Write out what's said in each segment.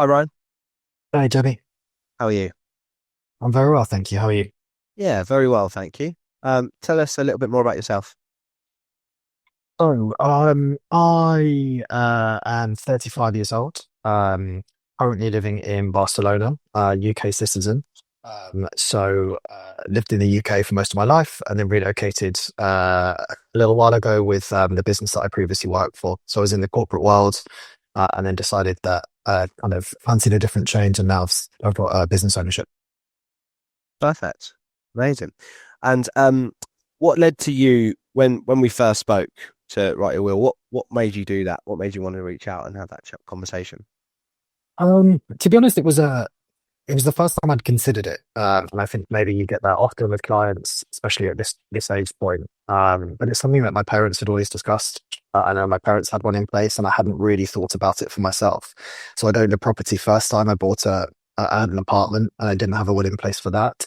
Hi Ryan, Hey, Debbie. how are you? I'm very well, thank you. How are you? Yeah, very well, thank you. Tell us a little bit more about yourself. I am 35 years old. Currently living in Barcelona, UK citizen. Lived in the UK for most of my life, and then relocated a little while ago with the business that I previously worked for. So I was in the corporate world, and then decided that kind of fancied a different change, and now I've got business ownership. Perfect, amazing. And what led to you when we first spoke to write your will? What made you do that? What made you want to reach out and have that conversation? To be honest, it was the first time I'd considered it, and I think maybe you get that often with clients, especially at this age point. But it's something that my parents had always discussed. I know my parents had one in place, and I hadn't really thought about it for myself. So I'd owned a property first time. I had an apartment, and I didn't have a will in place for that.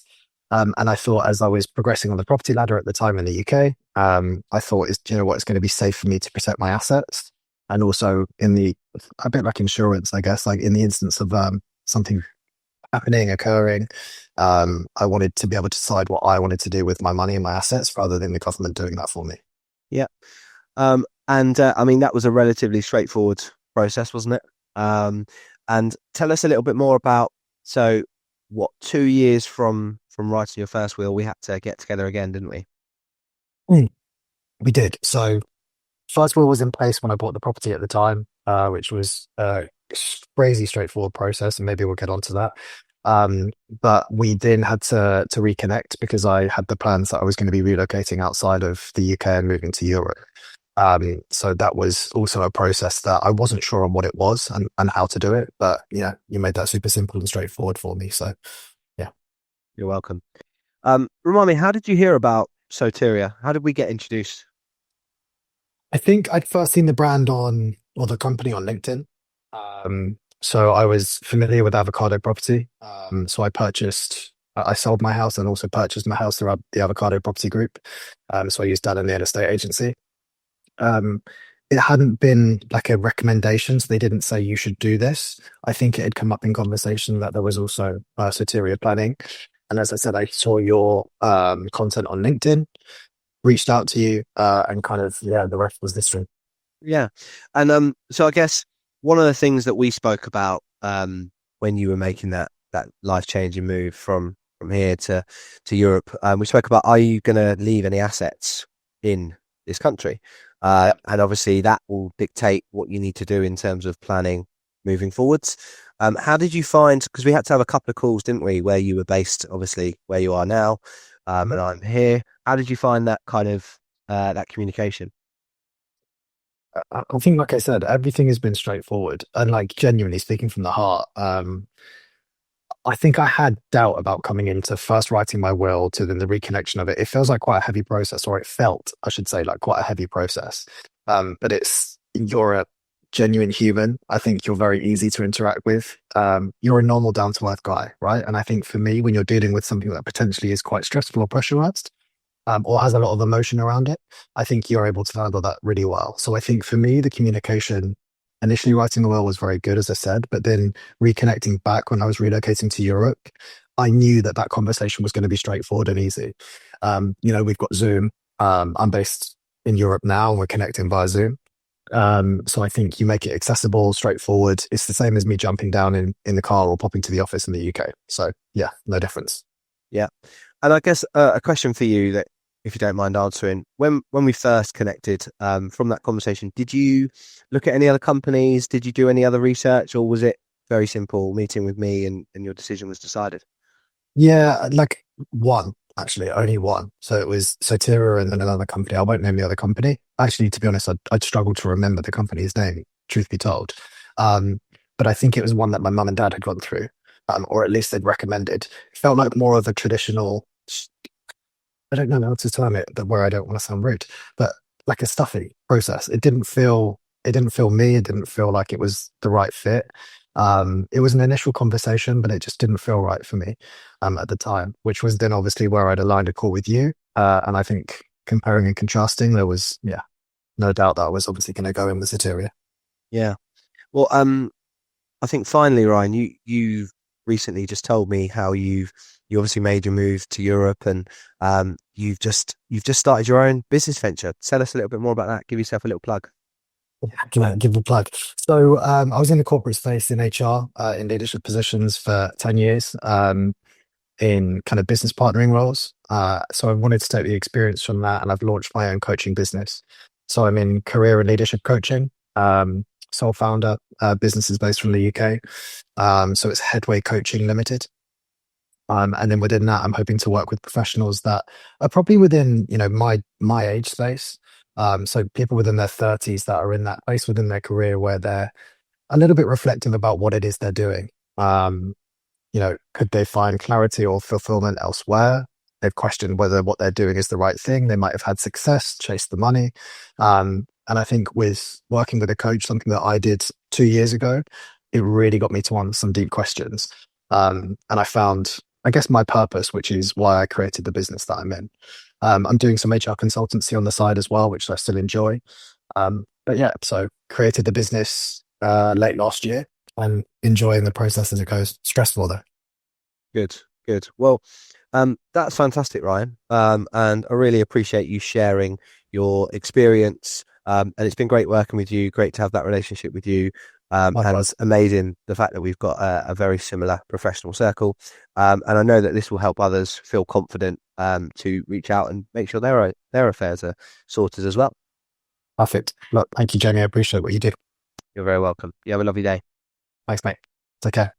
And I thought, as I was progressing on the property ladder at the time in the UK, I thought, you know what, it's going to be safe for me to protect my assets, and also a bit like insurance, I guess, like in the instance of something occurring. I wanted to be able to decide what I wanted to do with my money and my assets rather than the government doing that for me. Yeah. And I mean that was a relatively straightforward process, wasn't it? And tell us a little bit more about so what 2 years from writing your first will, we had to get together again, didn't we? Mm. We did. So first will was in place when I bought the property at the time, which was a crazy straightforward process, and maybe we'll get onto that. Um, but we then had to reconnect because I had the plans that I was going to be relocating outside of the UK and moving to Europe. So that was also a process that I wasn't sure on what it was and how to do it. But yeah, you made that super simple and straightforward for me. So yeah. You're welcome. Remind me, how did you hear about Soteria? How did we get introduced? I think I'd first seen the brand or the company on LinkedIn. So I was familiar with avocado property. So I sold my house and also purchased my house through the avocado property group. So I used that in the estate agency. Um, it hadn't been like a recommendation, so they didn't say you should do this. I think it had come up in conversation that there was also Soteria planning. And as I said, I saw your content on LinkedIn, reached out to you, and kind of, yeah, the rest was history. Yeah. And so I guess one of the things that we spoke about when you were making that life-changing move from here to Europe, we spoke about, are you going to leave any assets in this country? And obviously that will dictate what you need to do in terms of planning moving forwards. How did you find, because we had to have a couple of calls, didn't we, where you were based, obviously where you are now, and I'm here. How did you find that kind of that communication? I think, like I said, everything has been straightforward and like genuinely speaking from the heart. I think I had doubt about coming into first writing my will to then the reconnection of it. It feels like quite a heavy process, or it felt, I should say, like quite a heavy process. But you're a genuine human. I think you're very easy to interact with. You're a normal, down to earth guy, right? And I think for me, when you're dealing with something that potentially is quite stressful or pressurized, or has a lot of emotion around it, I think you're able to handle that really well. So I think for me, the communication initially writing the will was very good, as I said, but then reconnecting back when I was relocating to Europe, I knew that that conversation was going to be straightforward and easy. We've got Zoom. I'm based in Europe now, and we're connecting via Zoom. So I think you make it accessible, straightforward. It's the same as me jumping down in the car or popping to the office in the UK. So yeah, no difference. Yeah. And I guess a question for you that, if you don't mind answering, when we first connected, from that conversation, did you look at any other companies? Did you do any other research, or was it very simple meeting with me and your decision was decided? Yeah, like one, actually, only one. So it was Sotira and then another company. I won't name the other company. Actually, to be honest, I'd struggle to remember the company's name, truth be told. Um, but I think it was one that my mum and dad had gone through, or at least they'd recommended. It felt like more of a traditional, I don't know how to term it, where I don't want to sound rude, but like a stuffy process. It didn't feel me. It didn't feel like it was the right fit. It was an initial conversation, but it just didn't feel right for me, at the time, which was then obviously where I'd aligned a call with you. And I think comparing and contrasting, there was, yeah, no doubt that I was obviously going to go in with Soteria. Yeah. Well, I think finally, Ryan, you've recently just told me how you obviously made your move to Europe, and you've just started your own business venture. Tell us a little bit more about that. Give yourself a little plug. Can I give a plug? So I was in the corporate space in HR, in leadership positions for 10 years, in kind of business partnering roles. So I wanted to take the experience from that, and I've launched my own coaching business. So I'm in career and leadership coaching, sole founder, business is based from the UK. So it's Headway Coaching Limited. And then within that, I'm hoping to work with professionals that are probably within, my age space. So people within their 30s that are in that place within their career where they're a little bit reflective about what it is they're doing. Could they find clarity or fulfillment elsewhere? They've questioned whether what they're doing is the right thing. They might have had success, chased the money. And I think with working with a coach, something that I did 2 years ago, it really got me to answer some deep questions. And I found, I guess, my purpose, which is why I created the business that I'm in. I'm doing some HR consultancy on the side as well, which I still enjoy. But yeah, so created the business late last year and enjoying the process as it goes. Stressful though. Good, good. Well, that's fantastic, Ryan. And I really appreciate you sharing your experience. And it's been great working with you. Great to have that relationship with you. And Likewise. amazing the fact that we've got a very similar professional circle. And I know that this will help others feel confident to reach out and make sure their affairs are sorted as well. Perfect. Look, thank you, Jamie. I appreciate what you do. You're very welcome. You have a lovely day. Thanks, mate. Take care.